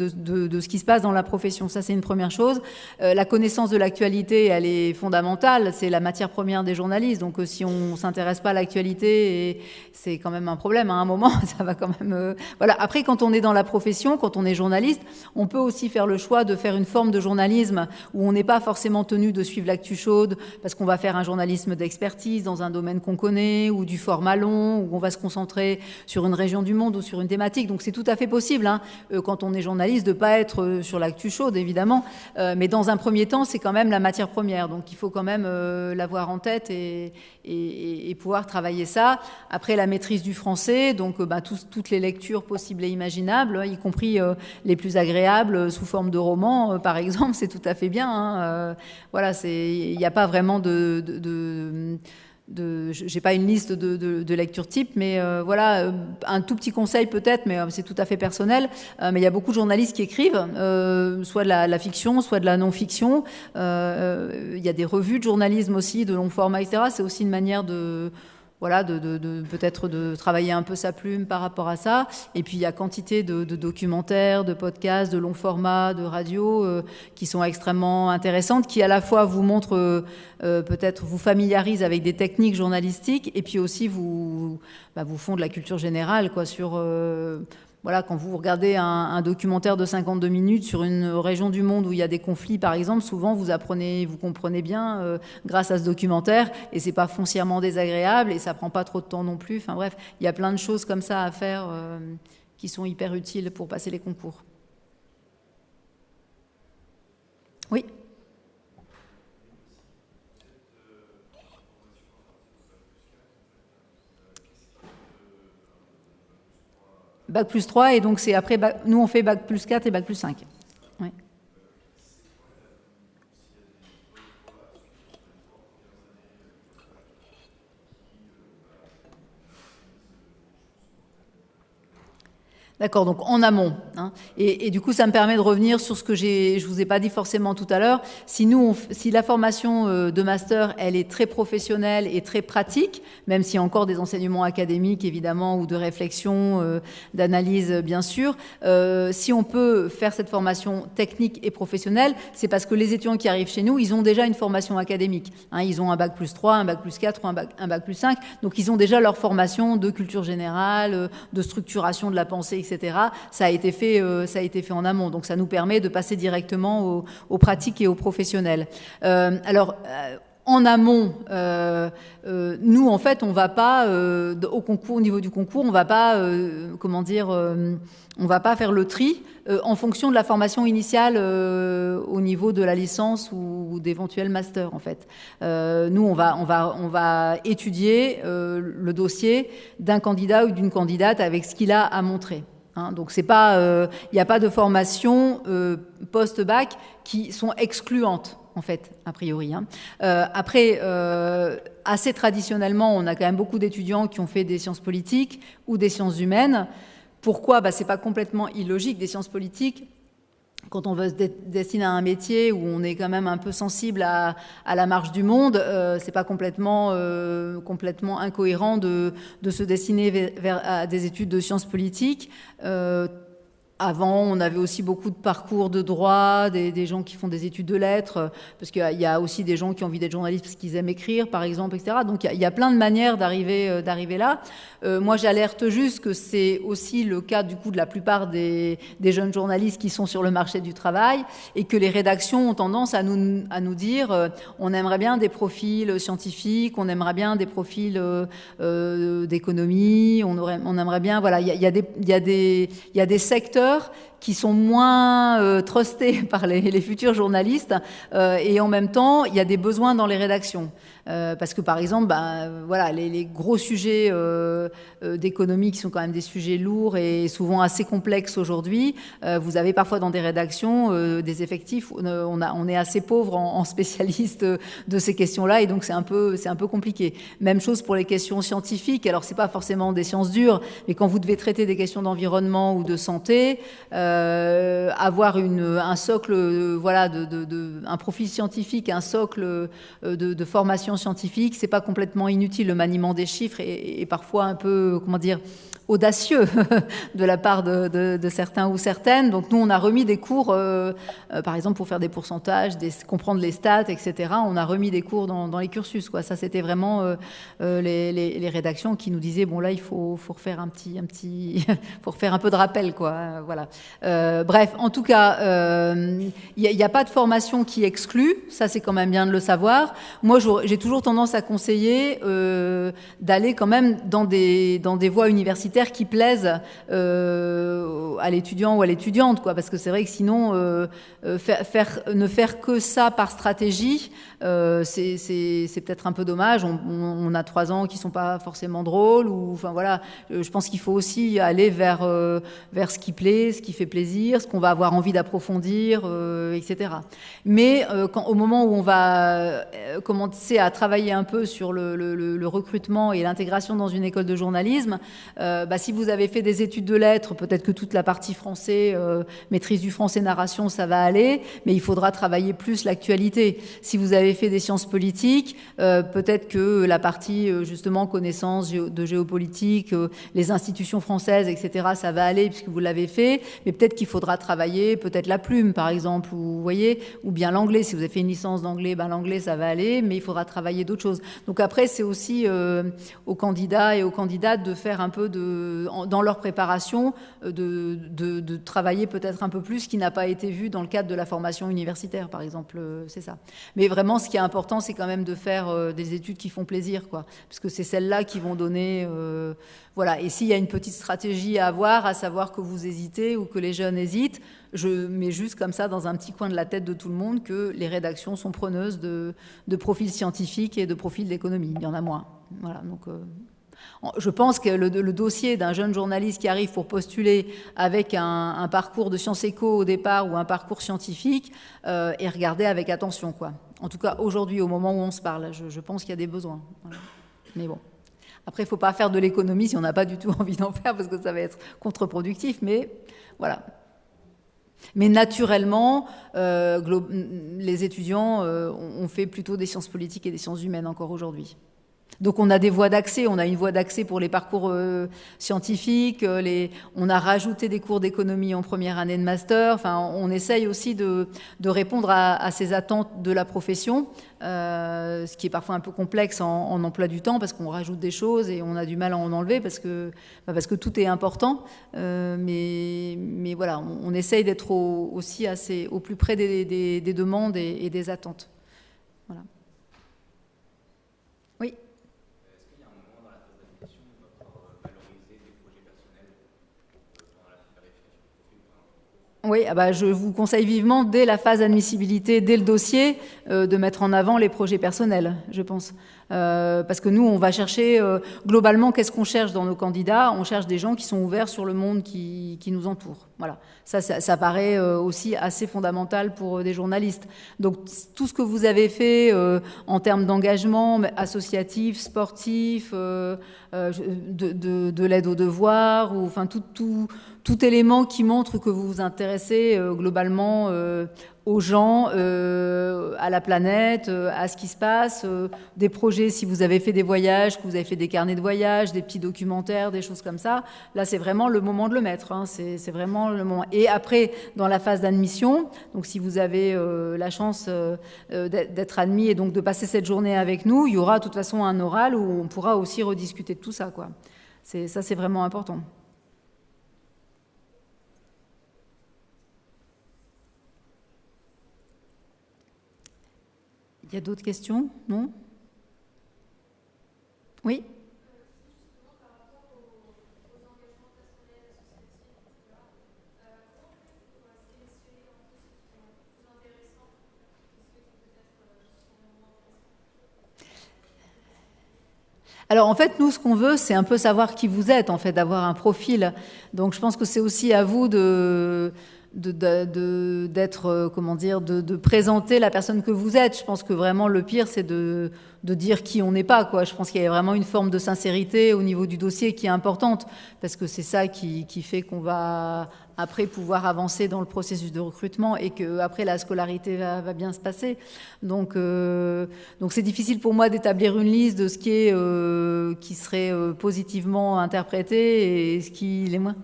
ce qui se passe dans la profession. Ça, c'est une première chose. La connaissance de l'actualité, elle est fondamentale. C'est la matière première des journalistes. Donc, si on ne s'intéresse pas à l'actualité, c'est quand même un problème. À un moment, ça va quand même... Voilà. Après, quand on est dans la profession, quand on est journaliste, on peut aussi faire le choix de faire une forme de journalisme où on n'est pas forcément tenu de suivre l'actu chaude parce qu'on va faire un journalisme d'expertise dans un domaine qu'on connaît ou du format long où on va se concentrer sur une région du monde ou sur une thématique. Donc, c'est tout à fait possible, hein, quand on est journaliste, de ne pas être sur l'actu chaude, évidemment. Mais dans un premier temps, c'est quand même la matière première. Donc, il faut quand même l'avoir en tête et pouvoir travailler ça. Après, la maîtrise du français, donc toutes les lectures possibles et imaginables, y compris les plus agréables sous forme de romans, par exemple, c'est tout à fait bien. Hein. Voilà, il n'y a pas vraiment j'ai pas une liste de lectures type, mais voilà, un tout petit conseil peut-être, mais c'est tout à fait personnel. Mais il y a beaucoup de journalistes qui écrivent, soit de la fiction, soit de la non-fiction. Il y a des revues de journalisme aussi, de long format, etc. C'est aussi une manière voilà, peut-être de travailler un peu sa plume par rapport à ça. Et puis, il y a quantité de documentaires, de podcasts, de longs formats, de radio qui sont extrêmement intéressantes, qui à la fois vous montrent, peut-être vous familiarisent avec des techniques journalistiques et puis aussi vous font de la culture générale, quoi, sur... Voilà, quand vous regardez un documentaire de 52 minutes sur une région du monde où il y a des conflits, par exemple, souvent vous comprenez bien grâce à ce documentaire, et c'est pas foncièrement désagréable et ça prend pas trop de temps non plus. Enfin bref, il y a plein de choses comme ça à faire qui sont hyper utiles pour passer les concours. Oui. Bac+3, et donc c'est après, nous on fait Bac+4 et Bac+5. Ouais. D'accord, donc en amont. Hein. Et du coup, ça me permet de revenir sur ce que je vous ai pas dit forcément tout à l'heure. Si la formation de master, elle est très professionnelle et très pratique, même s'il y a encore des enseignements académiques, évidemment, ou de réflexion, d'analyse, bien sûr, si on peut faire cette formation technique et professionnelle, c'est parce que les étudiants qui arrivent chez nous, ils ont déjà une formation académique. Hein, ils ont un bac plus 3, un bac plus 4 ou un bac plus 5. Donc, ils ont déjà leur formation de culture générale, de structuration de la pensée, etc. Ça a été fait en amont. Donc, ça nous permet de passer directement aux pratiques et aux professionnels. En amont, nous, en fait, on va pas au concours, au niveau du concours, on va pas, on va pas faire le tri en fonction de la formation initiale au niveau de la licence ou d'éventuels masters, en fait. Nous, on va étudier le dossier d'un candidat ou d'une candidate avec ce qu'il a à montrer. Hein, donc c'est pas, il n'y a pas de formation post-bac qui sont excluantes, en fait, a priori. Hein. Après, assez traditionnellement, on a quand même beaucoup d'étudiants qui ont fait des sciences politiques ou des sciences humaines. Pourquoi ? C'est pas complètement illogique. Des sciences politiques, quand on veut se destiner à un métier où on est quand même un peu sensible à la marche du monde, c'est pas complètement incohérent de se destiner à des études de sciences politiques. Avant, on avait aussi beaucoup de parcours de droit, des gens qui font des études de lettres, parce qu'il y a aussi des gens qui ont envie d'être journalistes parce qu'ils aiment écrire, par exemple, etc. Donc, il y a plein de manières d'arriver là. Moi, j'alerte juste que c'est aussi le cas, du coup, de la plupart des jeunes journalistes qui sont sur le marché du travail et que les rédactions ont tendance à nous dire on aimerait bien des profils scientifiques, on aimerait bien des profils d'économie, on aimerait bien, voilà, il y a des secteurs qui sont moins trustés par les futurs journalistes et en même temps, il y a des besoins dans les rédactions. Parce que par exemple, voilà, les gros sujets d'économie qui sont quand même des sujets lourds et souvent assez complexes aujourd'hui, vous avez parfois dans des rédactions des effectifs, on est assez pauvre en spécialistes de ces questions-là et donc c'est un peu compliqué. Même chose pour les questions scientifiques. Alors c'est pas forcément des sciences dures, mais quand vous devez traiter des questions d'environnement ou de santé, avoir un socle, voilà, un profil scientifique, un socle de formation scientifique, c'est pas complètement inutile. Le maniement des chiffres est parfois un peu, comment dire, audacieux de la part de certains ou certaines. Donc nous, on a remis des cours, par exemple pour faire des pourcentages, comprendre les stats, etc. On a remis des cours dans les cursus, quoi. Ça, c'était vraiment les rédactions qui nous disaient bon là, il faut refaire un petit, faut refaire un peu de rappel, quoi. Voilà. Bref, en tout cas, il n'y a pas de formation qui exclut. Ça, c'est quand même bien de le savoir. Moi, j'ai toujours tendance à conseiller d'aller quand même dans des voies universitaires qui plaisent à l'étudiant ou à l'étudiante, quoi, parce que c'est vrai que sinon ne faire que ça par stratégie, c'est peut-être un peu dommage. On a 3 ans qui sont pas forcément drôles, ou enfin voilà. Je pense qu'il faut aussi aller vers ce qui plaît, ce qui fait plaisir, ce qu'on va avoir envie d'approfondir, etc. Mais au moment où on va commencer à travailler un peu sur le recrutement et l'intégration dans une école de journalisme, si vous avez fait des études de lettres, peut-être que toute la partie français, maîtrise du français, narration, ça va aller, mais il faudra travailler plus l'actualité. Si vous avez fait des sciences politiques, peut-être que la partie justement connaissance de géopolitique, les institutions françaises, etc., ça va aller puisque vous l'avez fait, mais peut-être qu'il faudra travailler peut-être la plume, par exemple, ou, vous voyez, ou bien l'anglais. Si vous avez fait une licence d'anglais, l'anglais, ça va aller, mais il faudra travailler d'autres choses. Donc après, c'est aussi aux candidats et aux candidates de faire un peu dans leur préparation, de travailler peut-être un peu plus, ce qui n'a pas été vu dans le cadre de la formation universitaire, par exemple, c'est ça. Mais vraiment, ce qui est important, c'est quand même de faire des études qui font plaisir, quoi, parce que c'est celles-là qui vont donner... voilà. Et s'il y a une petite stratégie à avoir, à savoir que vous hésitez ou que les jeunes hésitent, je mets juste comme ça dans un petit coin de la tête de tout le monde que les rédactions sont preneuses de profils scientifiques et de profils d'économie. Il y en a moins. Voilà, donc... Je pense que le dossier d'un jeune journaliste qui arrive pour postuler avec un parcours de Sciences Éco au départ ou un parcours scientifique est regardé avec attention, quoi. En tout cas, aujourd'hui, au moment où on se parle, je pense qu'il y a des besoins. Voilà. Mais bon. Après, il ne faut pas faire de l'économie si on n'a pas du tout envie d'en faire, parce que ça va être contre-productif, mais voilà. Mais naturellement, les étudiants ont fait plutôt des sciences politiques et des sciences humaines encore aujourd'hui. Donc on a des voies d'accès, on a une voie d'accès pour les parcours scientifiques, on a rajouté des cours d'économie en première année de master, enfin on essaye aussi de répondre à ces attentes de la profession, ce qui est parfois un peu complexe en emploi du temps parce qu'on rajoute des choses et on a du mal à en enlever parce que tout est important, mais voilà, on essaye d'être aussi assez au plus près des demandes et des attentes. Voilà. Oui. Oui, je vous conseille vivement, dès la phase d'admissibilité, dès le dossier, de mettre en avant les projets personnels, je pense. Parce que nous, on va chercher, globalement, qu'est-ce qu'on cherche dans nos candidats? On cherche des gens qui sont ouverts sur le monde qui nous entoure. Voilà. Ça paraît aussi assez fondamental pour des journalistes. Donc, tout ce que vous avez fait en termes d'engagement associatif, sportif, de l'aide aux devoirs, ou enfin tout élément qui montre que vous vous intéressez globalement aux gens, à la planète, à ce qui se passe, des projets, si vous avez fait des voyages, que vous avez fait des carnets de voyage, des petits documentaires, des choses comme ça, là c'est vraiment le moment de le mettre, hein, c'est vraiment le moment. Et après, dans la phase d'admission, donc si vous avez la chance d'être admis et donc de passer cette journée avec nous, il y aura de toute façon un oral où on pourra aussi rediscuter de tout ça, quoi. Ça c'est vraiment important. Il y a d'autres questions? Non? Oui? Alors en fait, nous, ce qu'on veut, c'est un peu savoir qui vous êtes, en fait, d'avoir un profil. Donc je pense que c'est aussi à vous d'être, comment dire, de présenter la personne que vous êtes. Je pense que vraiment le pire, c'est de dire qui on n'est pas, quoi. Je pense qu'il y a vraiment une forme de sincérité au niveau du dossier qui est importante, parce que c'est ça qui fait qu'on va après pouvoir avancer dans le processus de recrutement et que après la scolarité va bien se passer. Donc c'est difficile pour moi d'établir une liste de ce qui serait positivement interprété et ce qui l'est moins.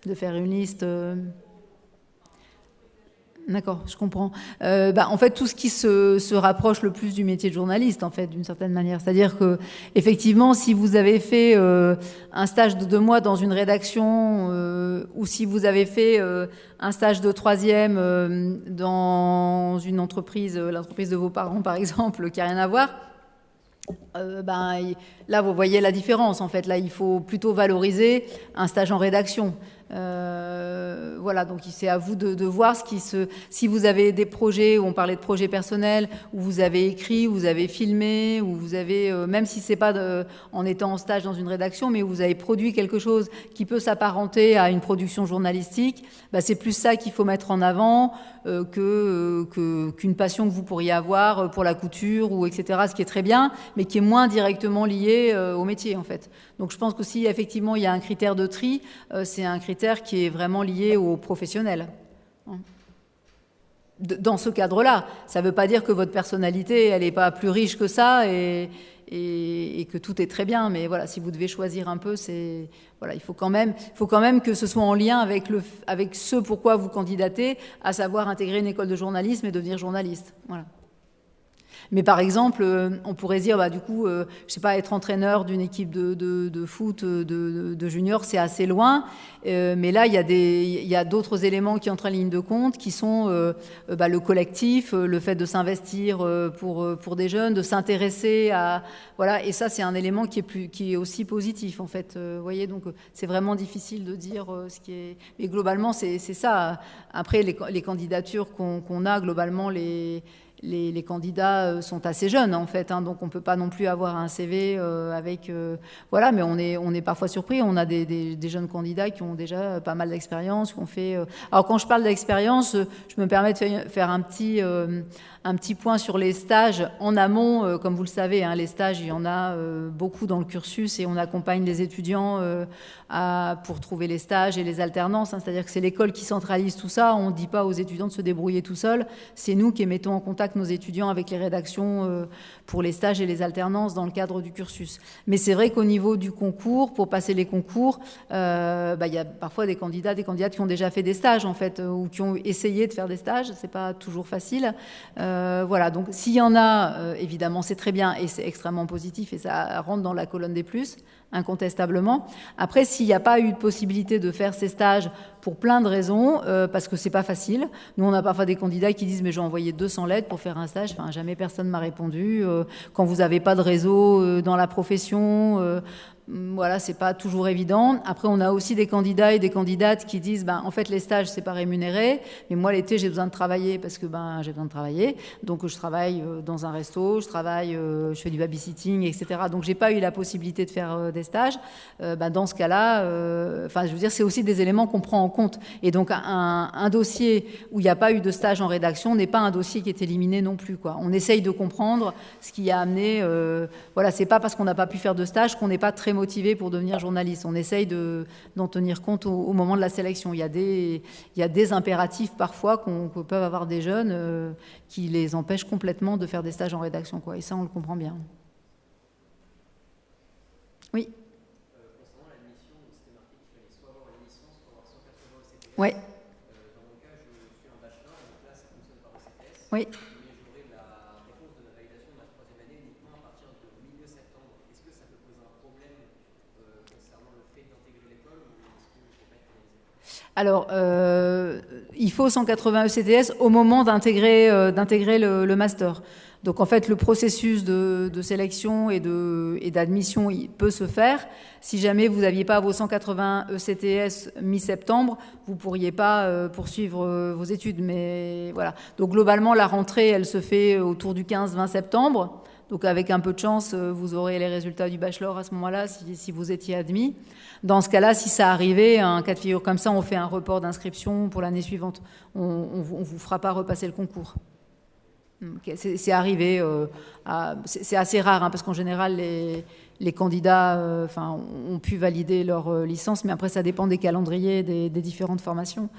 De faire une liste. D'accord, je comprends. En fait, tout ce qui se rapproche le plus du métier de journaliste, en fait, d'une certaine manière. C'est-à-dire que, effectivement, si vous avez fait un stage de 2 mois dans une rédaction, ou si vous avez fait un stage de 3e dans une entreprise, l'entreprise de vos parents, par exemple, qui n'a rien à voir, là, vous voyez la différence, en fait. Là, il faut plutôt valoriser un stage en rédaction. Voilà, donc c'est à vous de voir si vous avez des projets où on parlait de projets personnels, où vous avez écrit, où vous avez filmé, où vous avez, même si c'est pas en étant en stage dans une rédaction, mais où vous avez produit quelque chose qui peut s'apparenter à une production journalistique, c'est plus ça qu'il faut mettre en avant qu'une passion que vous pourriez avoir pour la couture ou etc., ce qui est très bien, mais qui est moins directement lié au métier, en fait. Donc je pense que si effectivement il y a un critère de tri, c'est un critère qui est vraiment lié aux professionnels. Dans ce cadre-là, ça ne veut pas dire que votre personnalité, elle n'est pas plus riche que ça et que tout est très bien. Mais voilà, si vous devez choisir un peu, voilà, il faut quand même que ce soit en lien avec ce pourquoi vous candidatez, à savoir intégrer une école de journalisme et devenir journaliste. Voilà. Mais par exemple, on pourrait dire, du coup, je sais pas, être entraîneur d'une équipe de foot de juniors, c'est assez loin. Mais là, il y a d'autres éléments qui entrent en ligne de compte, qui sont le collectif, le fait de s'investir pour des jeunes, de s'intéresser à, voilà. Et ça, c'est un élément qui est aussi positif, en fait. Vous voyez, donc c'est vraiment difficile de dire ce qui est. Mais globalement, c'est ça. Après, les candidatures qu'on a, globalement, les candidats sont assez jeunes en fait, hein, donc on ne peut pas non plus avoir un CV avec... voilà, mais on est parfois surpris. On a des jeunes candidats qui ont déjà pas mal d'expérience, qui ont fait... Alors quand je parle d'expérience, je me permets de faire un petit point sur les stages en amont. Comme vous le savez, hein, les stages, il y en a beaucoup dans le cursus et on accompagne les étudiants pour trouver les stages et les alternances. Hein, c'est-à-dire que c'est l'école qui centralise tout ça. On ne dit pas aux étudiants de se débrouiller tout seuls. C'est nous qui mettons en contact nos étudiants avec les rédactions pour les stages et les alternances dans le cadre du cursus. Mais c'est vrai qu'au niveau du concours, pour passer les concours, il y a parfois des candidates qui ont déjà fait des stages en fait, ou qui ont essayé de faire des stages. C'est pas toujours facile. Voilà, donc s'il y en a, évidemment, c'est très bien et c'est extrêmement positif et ça rentre dans la colonne des plus, incontestablement. Après, s'il n'y a pas eu de possibilité de faire ces stages pour plein de raisons, parce que c'est pas facile. Nous, on a parfois des candidats qui disent « mais j'ai envoyé 200 lettres pour faire un stage, enfin, jamais personne m'a répondu. Quand vous n'avez pas de réseau dans la profession... voilà, c'est pas toujours évident. Après, on a aussi des candidats et des candidates qui disent, en fait, les stages, c'est pas rémunéré, mais moi, l'été, j'ai besoin de travailler parce que, j'ai besoin de travailler. Donc, je travaille dans un resto, je fais du babysitting, etc. Donc, j'ai pas eu la possibilité de faire des stages. Dans ce cas-là, je veux dire, c'est aussi des éléments qu'on prend en compte. Et donc, un dossier où il n'y a pas eu de stage en rédaction n'est pas un dossier qui est éliminé non plus, quoi. On essaye de comprendre ce qui a amené, voilà, c'est pas parce qu'on n'a pas pu faire de stage qu'on n'est pas très motivés pour devenir journaliste. On essaye d'en tenir compte au moment de la sélection. Il y a des impératifs parfois que peuvent avoir des jeunes qui les empêchent complètement de faire des stages en rédaction, quoi. Et ça, on le comprend bien. Oui. Concernant l'admission, c'était marqué qu'il fallait soit avoir une licence, soit avoir 180 ECTS. Ouais. Dans mon cas, je suis un bachelor, donc là, ça fonctionne par ECTS. Oui. Alors, il faut 180 ECTS au moment d'intégrer le master. Donc, en fait, le processus de sélection et d'admission il peut se faire. Si jamais vous n'aviez pas vos 180 ECTS mi-septembre, vous ne pourriez pas poursuivre vos études. Mais voilà. Donc, globalement, la rentrée, elle se fait autour du 15-20 septembre. Donc, avec un peu de chance, vous aurez les résultats du bachelor à ce moment-là, si vous étiez admis. Dans ce cas-là, si ça arrivait, un cas de figure comme ça, on fait un report d'inscription pour l'année suivante. On ne vous fera pas repasser le concours. C'est arrivé. C'est assez rare, hein, parce qu'en général, les candidats ont pu valider leur licence, mais après, ça dépend des calendriers des différentes formations.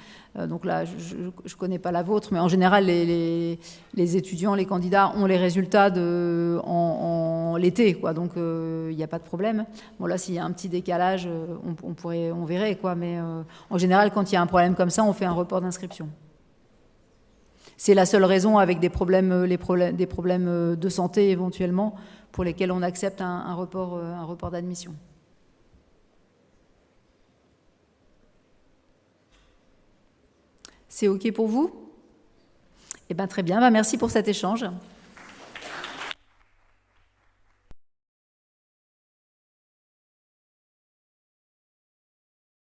Donc là, je ne connais pas la vôtre, mais en général, les étudiants, les candidats ont les résultats en l'été, quoi. Donc, il n'y a pas de problème. Bon, là, s'il y a un petit décalage, on verrait, quoi. Mais en général, quand il y a un problème comme ça, on fait un report d'inscription. C'est la seule raison avec des problèmes de santé éventuellement pour lesquels on accepte un report d'admission. C'est OK pour vous ? Eh bien, très bien. Merci pour cet échange.